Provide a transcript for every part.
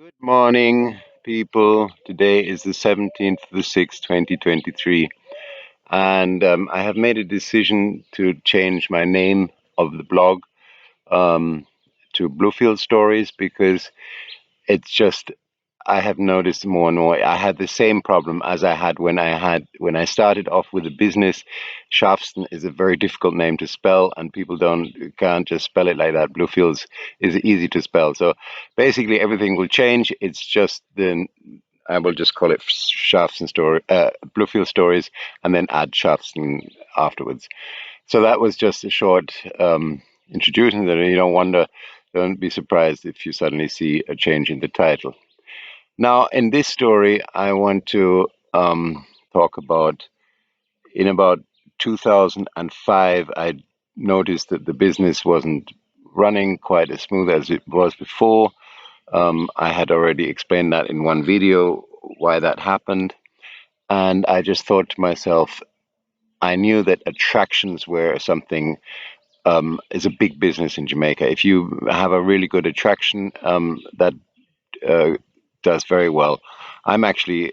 Good morning, people. Today is the 17th of the 6th, 2023, and I have made a decision to change my name of the blog um, to Bluefield Stories because it's just I have noticed more and more. I had the same problem as I had when I started off with a business. Shafston is a very difficult name to spell, and people can't just spell it like that. Bluefields is easy to spell, so basically everything will change. It's just the I will just call it Bluefield Stories, and then add Shafston afterwards. So that was just a short introduction. That you don't be surprised if you suddenly see a change in the title. Now, in this story, I want to talk about in about 2005, I noticed that the business wasn't running quite as smooth as it was before. I had already explained that in one video why that happened. And I just thought to myself, I knew that attractions were something is a big business in Jamaica. If you have a really good attraction, that uh, does very well. I'm actually,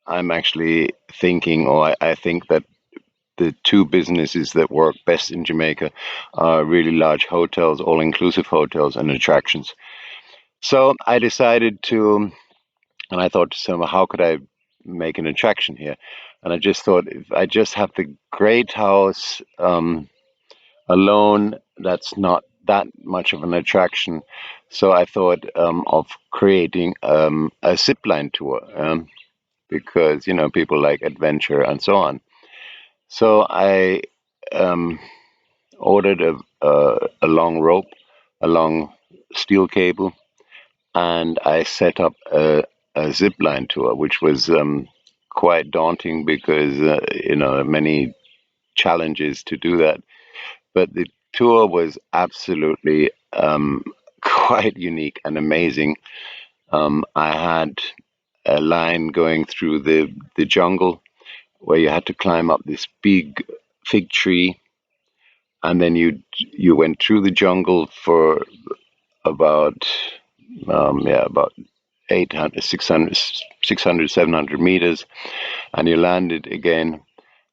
I'm actually thinking, or I think that the two businesses that work best in Jamaica are really large hotels, all-inclusive hotels, and attractions. So I decided to, and I thought to myself, how could I make an attraction here? And I just thought, if I just have the great house alone, that's not that much of an attraction. So I thought of creating a zip line tour because people like adventure and so on. So I um, ordered a long rope, a long steel cable, and I set up a zip line tour, which was quite daunting because many challenges to do that. But the tour was absolutely quite unique and amazing. I had a line going through the jungle where you had to climb up this big fig tree, and then you went through the jungle for about about 800, 600, 600, 700 meters, and you landed again.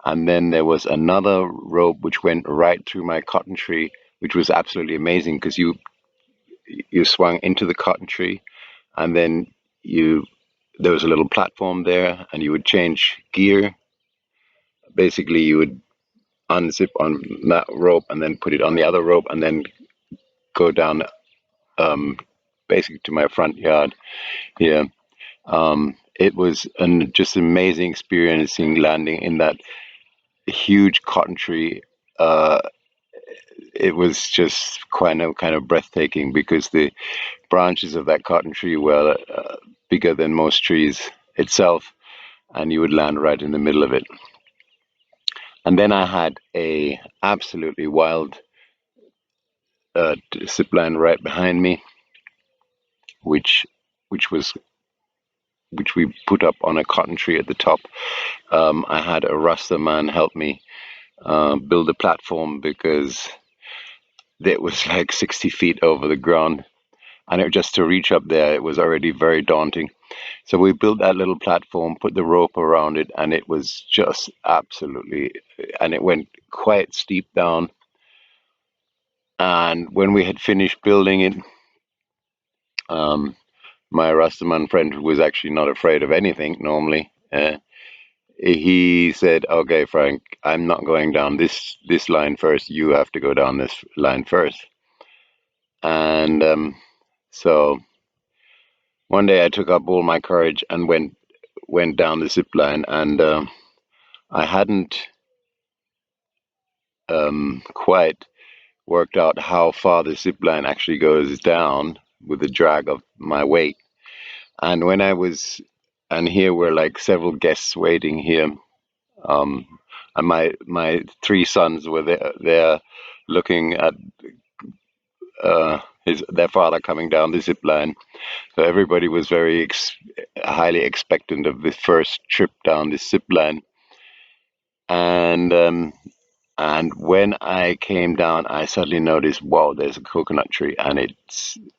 And then there was another rope which went right through my cotton tree, which was absolutely amazing because you swung into the cotton tree, and then you there was a little platform there, and you would change gear. Basically, you would unzip on that rope and then put it on the other rope, and then go down um, basically to my front yard here. It was just amazing experiencing landing in that huge cotton tree. Uh, it was just kind of breathtaking because the branches of that cotton tree were bigger than most trees itself, and you would land right in the middle of it. And then I had a absolutely wild zip line right behind me, which which was which we put up on a cotton tree at the top. I had a Rasta man help me build a platform because it was like 60 feet over the ground, and just to reach up there, it was already very daunting. So we built that little platform, put the rope around it, and it was just absolutely, and it went quite steep down. And when we had finished building it, um, my Rastaman friend, who was actually not afraid of anything normally, he said, "Okay, Frank, I'm not going down this line first. You have to go down this line first." And so one day I took up all my courage and went down the zip line, and I hadn't quite worked out how far the zip line actually goes down with the drag of my weight. And when I was, and here were like several guests waiting here, um, and my three sons were there looking at their father coming down the zip line. So everybody was very highly expectant of the first trip down the zip line. And when I came down, I suddenly noticed, wow, there's a coconut tree, and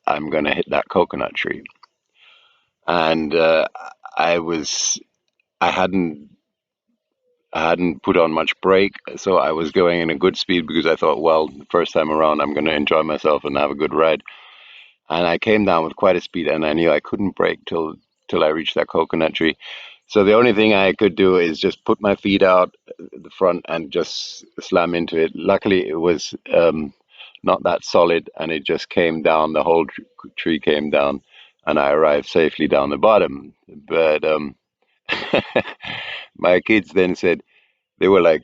I'm gonna hit that coconut tree. and I was I hadn't put on much brake, so I was going in a good speed because I thought, well, the first time around I'm going to enjoy myself and have a good ride. And I came down with quite a speed, and I knew I couldn't brake till I reached that coconut tree. So the only thing I could do is just put my feet out the front and just slam into it. Luckily, it was not that solid, and it just came down. The whole tree came down, and I arrived safely down the bottom. But my kids then said, they were like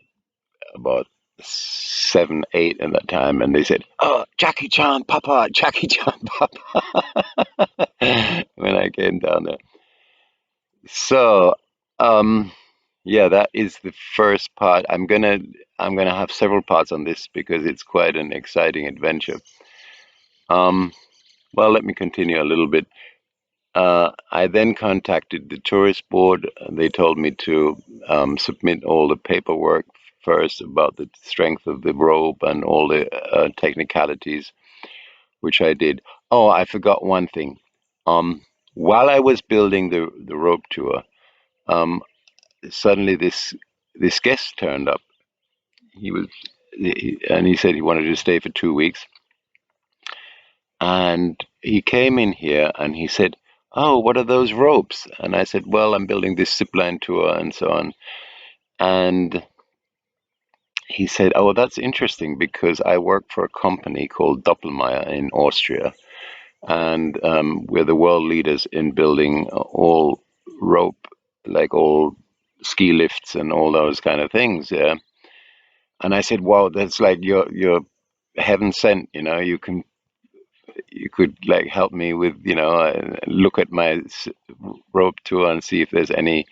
about 7, 8 at that time, and they said, "Oh, Jackie Chan, Papa, Jackie Chan, Papa," when I came down there. So, yeah, that is the first part. I'm gonna have several parts on this because it's quite an exciting adventure. Um, well, let me continue a little bit. I then contacted the tourist board. They told me to submit all the paperwork first about the strength of the rope and all the technicalities, which I did. Oh, I forgot one thing. While I was building the rope tour, um, suddenly this guest turned up. And he said he wanted to stay for 2 weeks. And he came in here and he said, "Oh, what are those ropes?" And I said, "Well, I'm building this zipline tour and so on." And he said, "Oh, that's interesting because I work for a company called Doppelmayr in Austria, and we're the world leaders in building all rope, like all ski lifts and all those kind of things." Yeah. And I said, "Wow, that's like you're heaven sent. You could like help me with, look at my rope tour and see if there's any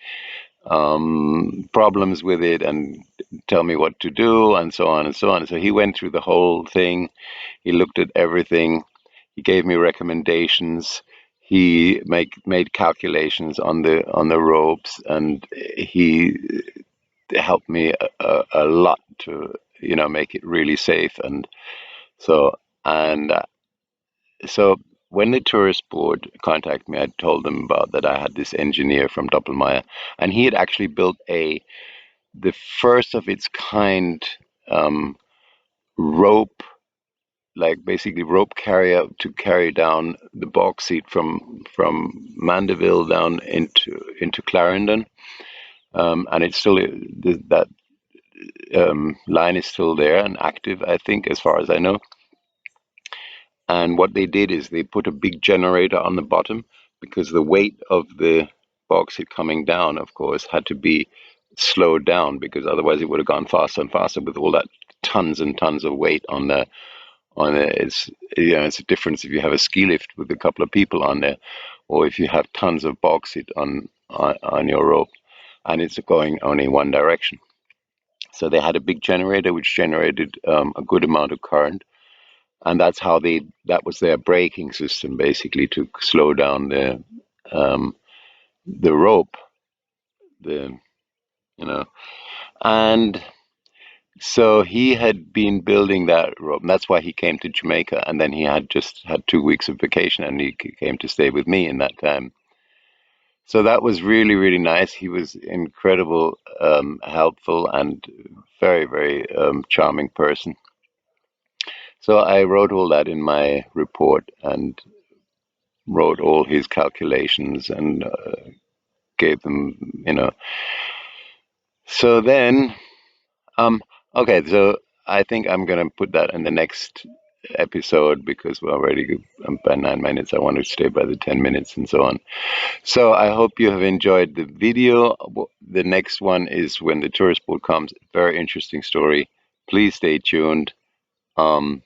problems with it and tell me what to do and so on and so on." So he went through the whole thing. He looked at everything. He gave me recommendations. He made calculations on the ropes, and he helped me a lot to make it really safe. And so and so when the tourist board contacted me, I told them about that I had this engineer from Doppelmayr, and he had actually built the first of its kind um, rope, like basically rope carrier to carry down the bauxite from Mandeville down into Clarendon, and it's still that line is still there and active, I think, as far as I know. And what they did is they put a big generator on the bottom because the weight of the bauxite coming down, of course, had to be slowed down because otherwise it would have gone faster and faster with all that tons and tons of weight on it. It's a difference if you have a ski lift with a couple of people on there, or if you have tons of bauxite on your rope, and it's going only one direction. So they had a big generator which generated a good amount of current, and that was their braking system basically to slow down the rope, the you know and so he had been building that rope, and that's why he came to Jamaica, and then he had just had 2 weeks of vacation, and he came to stay with me in that time. So that was really, really nice. He was incredible, helpful, and very, very charming person. So I wrote all that in my report and wrote all his calculations and gave them, So then, okay, so I think I'm gonna put that in the next episode because we're already by 9 minutes. I want to stay by the 10 minutes and so on. So I hope you have enjoyed the video. The next one is when the tourist board comes. Very interesting story. Please stay tuned. Um,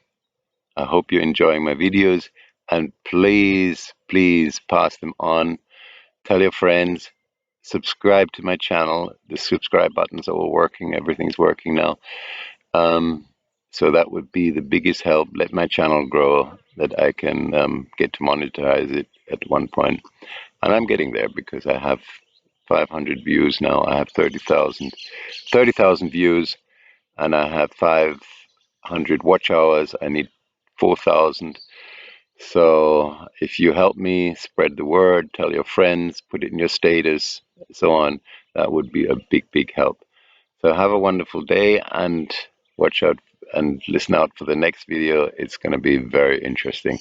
I hope you're enjoying my videos, and please, please pass them on. Tell your friends. Subscribe to my channel. The subscribe buttons are all working. Everything's working now. So that would be the biggest help. Let my channel grow, that I can get to monetize it at one point. And I'm getting there because I have 500 views now. I have 30,000 views, and I have 500 watch hours. I need 4,000. So if you help me spread the word, tell your friends, put it in your status, so on, that would be a big, big help. So have a wonderful day and watch out and listen out for the next video. It's going to be very interesting.